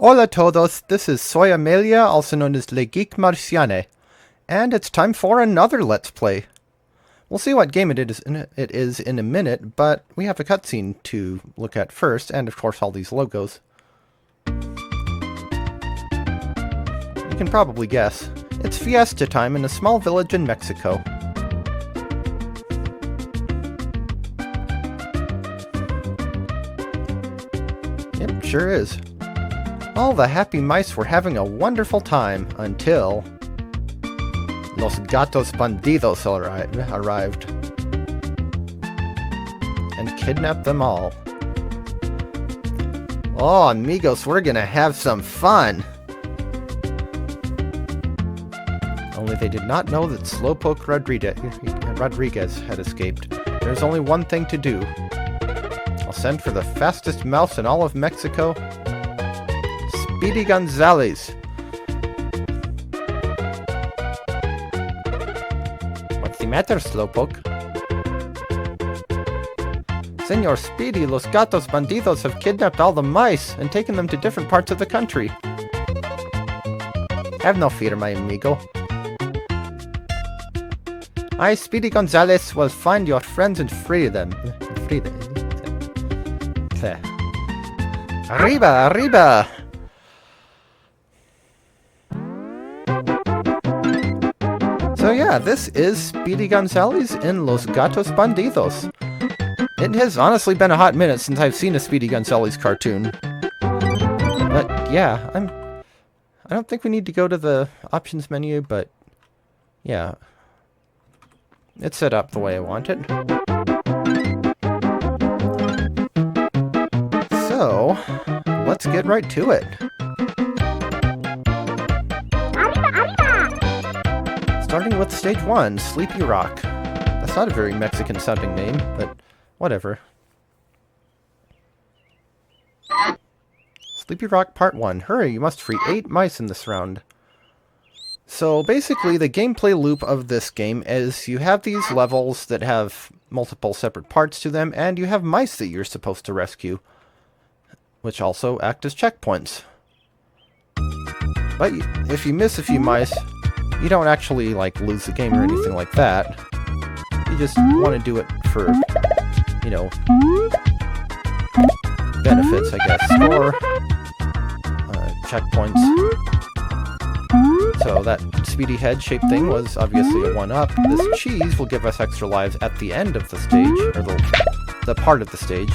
Hola todos, this is Soy Amelia, also known as Le Geek Marciane, and it's time for another Let's Play. We'll see what game it is in a minute, but we have a cutscene to look at first, and of course all these logos. You can probably guess. It's fiesta time in a small village in Mexico. Yep, sure is. All the happy mice were having a wonderful time until Los Gatos Bandidos arrived and kidnapped them all. Oh, amigos, we're gonna have some fun! Only they did not know that Slowpoke Rodriguez had escaped. There's only one thing to do. I'll send for the fastest mouse in all of Mexico, Speedy Gonzales. What's the matter, Slowpoke? Senor Speedy, Los Gatos Bandidos have kidnapped all the mice and taken them to different parts of the country. Have no fear, my amigo. I, Speedy Gonzales, will find your friends and free them. Arriba, arriba! So yeah, this is Speedy Gonzales in Los Gatos Bandidos. It has honestly been a hot minute since I've seen a Speedy Gonzales cartoon. But yeah, I don't think we need to go to the options menu, but yeah. It's set up the way I want it. So, let's get right to it. Starting with Stage 1, Sleepy Rock. That's not a very Mexican-sounding name, but whatever. Sleepy Rock Part 1. Hurry, you must free 8 mice in this round. So basically, the gameplay loop of this game is you have these levels that have multiple separate parts to them, and you have mice that you're supposed to rescue, which also act as checkpoints. But if you miss a few mice, you don't actually, like, lose the game or anything like that. You just want to do it for, you know, benefits, I guess, or checkpoints. So that speedy head-shaped thing was obviously a 1-up. This cheese will give us extra lives at the end of the stage, or the part of the stage.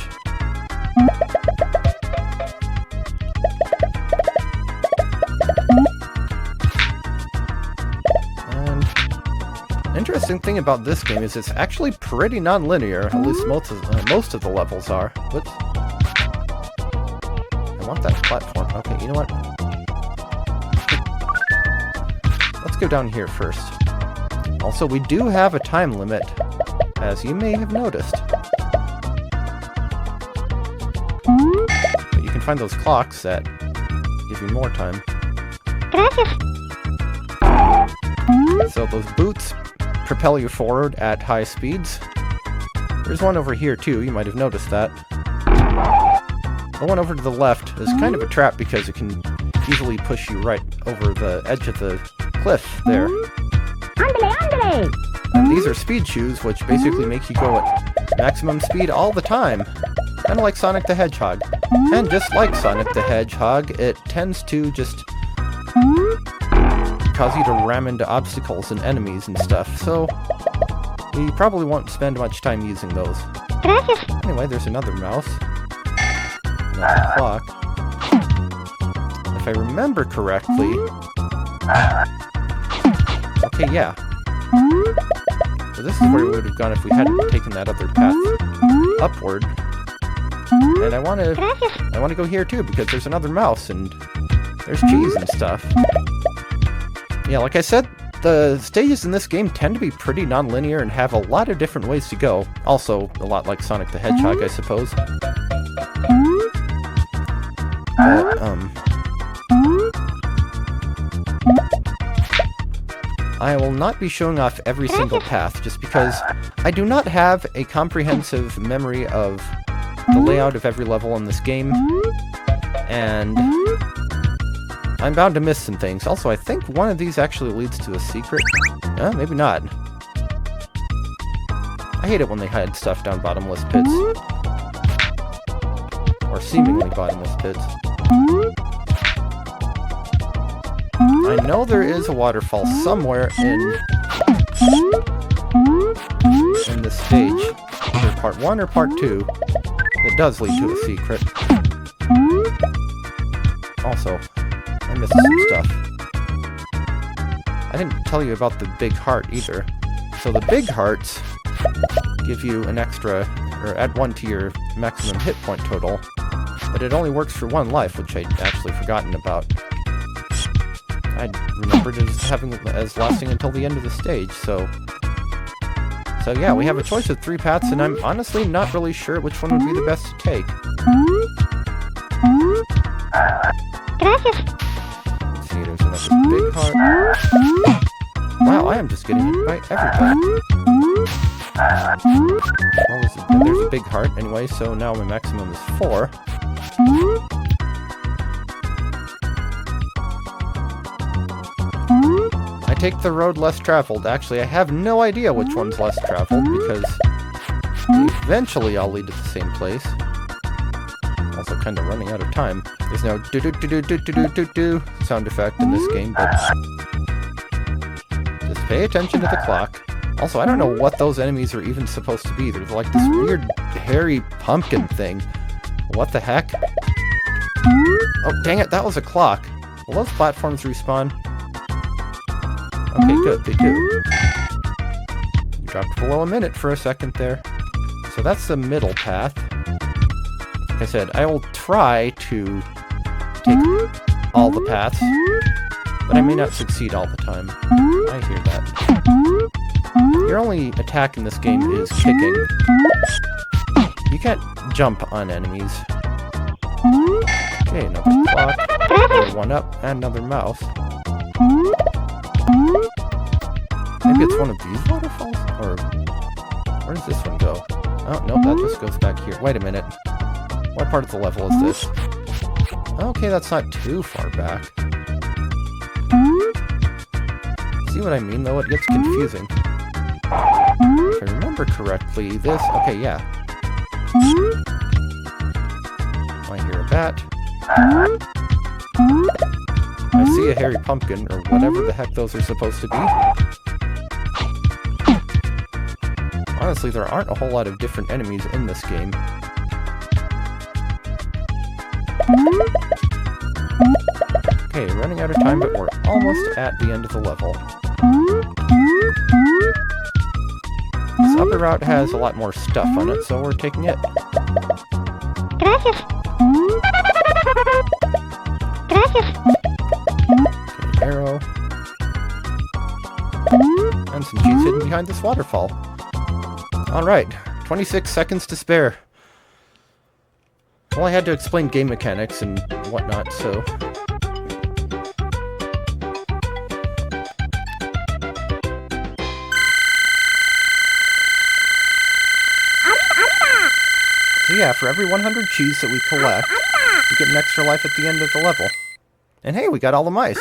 Interesting thing about this game is it's actually pretty non-linear, at least most of the levels are. Whoops. I want that platform. Okay, you know what? Let's go down here first. Also, we do have a time limit, as you may have noticed. But you can find those clocks that give you more time. So those boots propel you forward at high speeds. There's one over here too, you might have noticed that. The one over to the left is kind of a trap because it can easily push you right over the edge of the cliff there. And these are speed shoes, which basically make you go at maximum speed all the time. Kind of like Sonic the Hedgehog. And just like Sonic the Hedgehog, it tends to just cause you to ram into obstacles and enemies and stuff, so you probably won't spend much time using those. Anyway, there's another mouse. Another clock. If I remember correctly... Okay, yeah. So this is where we would have gone if we hadn't taken that other path upward. And I want to go here too, because there's another mouse, and there's cheese and stuff. Yeah, like I said, the stages in this game tend to be pretty non-linear and have a lot of different ways to go. Also, a lot like Sonic the Hedgehog, I suppose. But, I will not be showing off every single path, just because I do not have a comprehensive memory of the layout of every level in this game, and I'm bound to miss some things. Also, I think one of these actually leads to a secret. Maybe not. I hate it when they hide stuff down bottomless pits. Or seemingly bottomless pits. I know there is a waterfall somewhere in this stage, either part 1 or part 2, that does lead to a secret. Also, I missed some stuff. I didn't tell you about the big heart either. So the big hearts give you an extra, or add 1 to your maximum hit point total, but it only works for 1 life, which I'd actually forgotten about. I remembered it as lasting until the end of the stage, so yeah, we have a choice of 3 paths, and I'm honestly not really sure which one would be the best to take. Gracias. Let's see, there's another big heart. Wow, I am just getting hit by everything. Well, there's a big heart anyway, so now my maximum is 4. I take the road less traveled. Actually, I have no idea which one's less traveled, because eventually I'll lead to the same place. Also kind of running out of time. There's no do-do-do-do-do-do-do-do sound effect in this game, but just pay attention to the clock. Also, I don't know what those enemies are even supposed to be. They're like this weird, hairy pumpkin thing. What the heck? Oh, dang it, that was a clock. Will those platforms respawn? Okay, good, they do. You dropped below a minute for a second there. So that's the middle path. Like I said, I will try to take all the paths, but I may not succeed all the time. I hear that. Your only attack in this game is kicking. You can't jump on enemies. Okay, another clock. Another 1 up, and another mouse. Maybe it's one of these waterfalls? Or where does this one go? Oh, no, that just goes back here. Wait a minute. What part of the level is this? Okay, that's not too far back. See what I mean, though? It gets confusing. If I remember correctly, this... Okay, yeah. I hear a bat. I see a hairy pumpkin, or whatever the heck those are supposed to be. Honestly, there aren't a whole lot of different enemies in this game. Okay, running out of time, but we're almost at the end of the level. This upper route has a lot more stuff on it, so we're taking it. Gracias. Gracias. Okay, arrow. And some cheats hidden behind this waterfall. Alright, 26 seconds to spare. Well, I had to explain game mechanics and whatnot, so... So yeah, for every 100 cheese that we collect, we get an extra life at the end of the level. And hey, we got all the mice!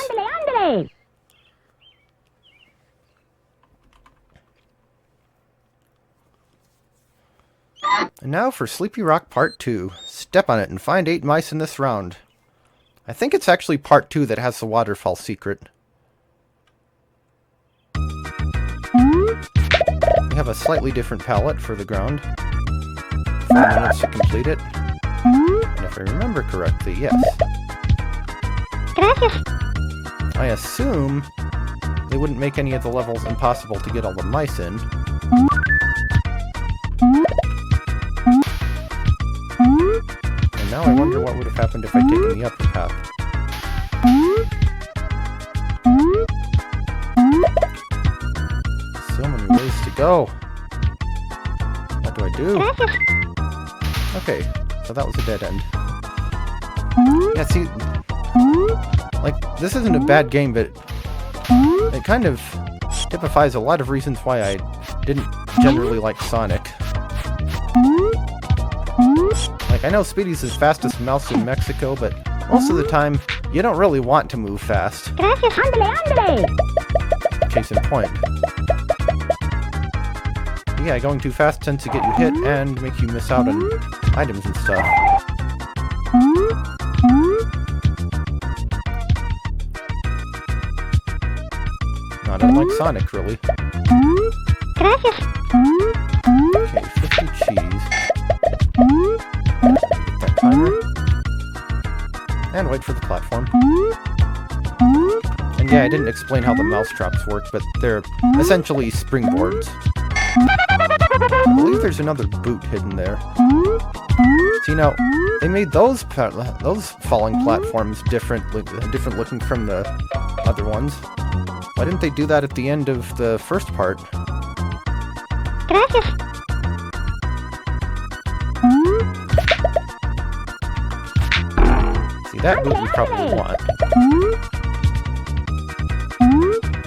And now for Sleepy Rock Part 2. Step on it and find 8 mice in this round. I think it's actually Part 2 that has the waterfall secret. We have a slightly different palette for the ground. 4 minutes to complete it. And if I remember correctly, yes. Gracias. I assume they wouldn't make any of the levels impossible to get all the mice in. And now I wonder what would have happened if I'd taken the upper path. So many ways to go. What do I do? Okay, so that was a dead end. Yeah, see, like, this isn't a bad game, but it kind of typifies a lot of reasons why I didn't generally like Sonic. Like, I know Speedy's the fastest mouse in Mexico, but most of the time, you don't really want to move fast. Gracias. Ándale, ándale. Case in point. Yeah, going too fast tends to get you hit and make you miss out on items and stuff. Not unlike Sonic, really. Gracias. Okay, 50 cheese. Get that timer. And wait for the platform. And yeah, I didn't explain how the mousetraps work, but they're essentially springboards. I believe there's another boot hidden there. See, now, they made those falling platforms different looking from the other ones. Why didn't they do that at the end of the first part? Gracias. See, that boot we probably want.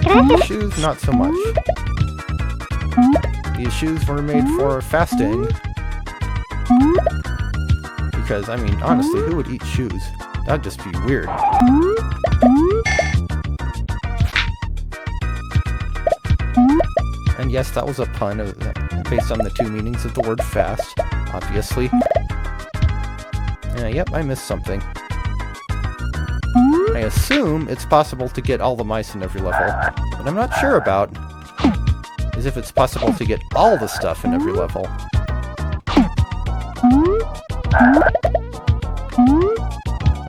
Gracias. Shoes, not so much. These shoes were made for fasting. Because, I mean, honestly, who would eat shoes? That'd just be weird. And yes, that was a pun based on the two meanings of the word fast, obviously. Yep, I missed something. I assume it's possible to get all the mice in every level. What I'm not sure about is if it's possible to get all the stuff in every level.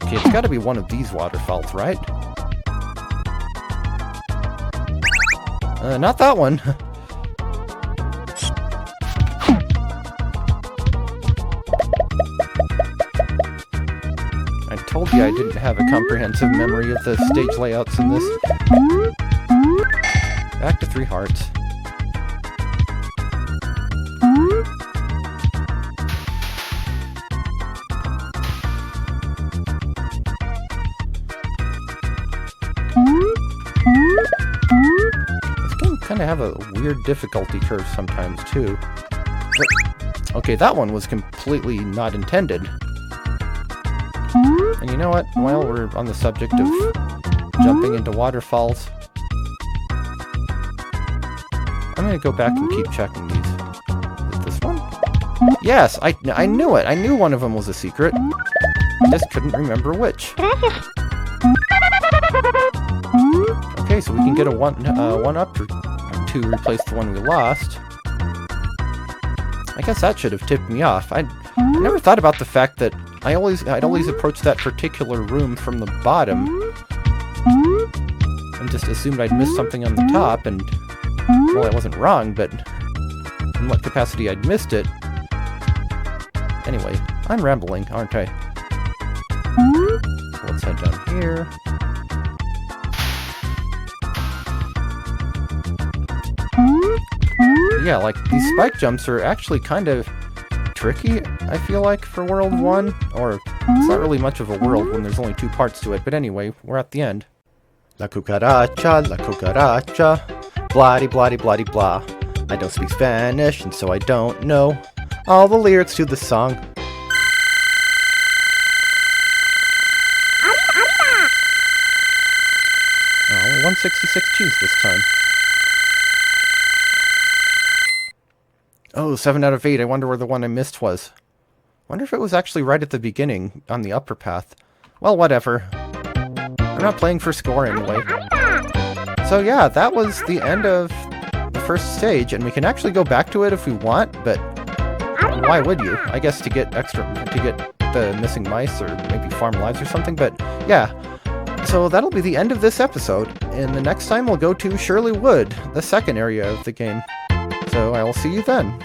Okay, it's gotta be one of these waterfalls, right? Not that one. I told you I didn't have a comprehensive memory of the stage layouts in this. Back to 3 hearts. Kind of have a weird difficulty curve sometimes too. But, okay, that one was completely not intended. And you know what? While we're on the subject of jumping into waterfalls, I'm gonna go back and keep checking these. Is it this one? Yes, I knew it. I knew one of them was a secret. I just couldn't remember which. Okay, so we can get a one-up to replace the one we lost. I guess that should have tipped me off. I never thought about the fact that I'd always approach that particular room from the bottom and just assumed I'd missed something on the top, and well, I wasn't wrong, but in what capacity I'd missed it. Anyway, I'm rambling, aren't I? So let's head down here. Yeah, like, these spike jumps are actually kind of tricky, I feel like, for World 1. Or, it's not really much of a world when there's only 2 parts to it, but anyway, we're at the end. La cucaracha, blah-de blah-de blah-de blah. I don't speak Spanish, and so I don't know all the lyrics to the song. Only 166 cheese this time. Oh, 7 out of 8. I wonder where the one I missed was. Wonder if it was actually right at the beginning, on the upper path. Well, whatever. I'm not playing for score anyway. So yeah, that was the end of the first stage, and we can actually go back to it if we want, but why would you? I guess to get the missing mice, or maybe farm lives or something, but yeah. So that'll be the end of this episode, and the next time we'll go to Shirley Wood, the second area of the game. So I will see you then.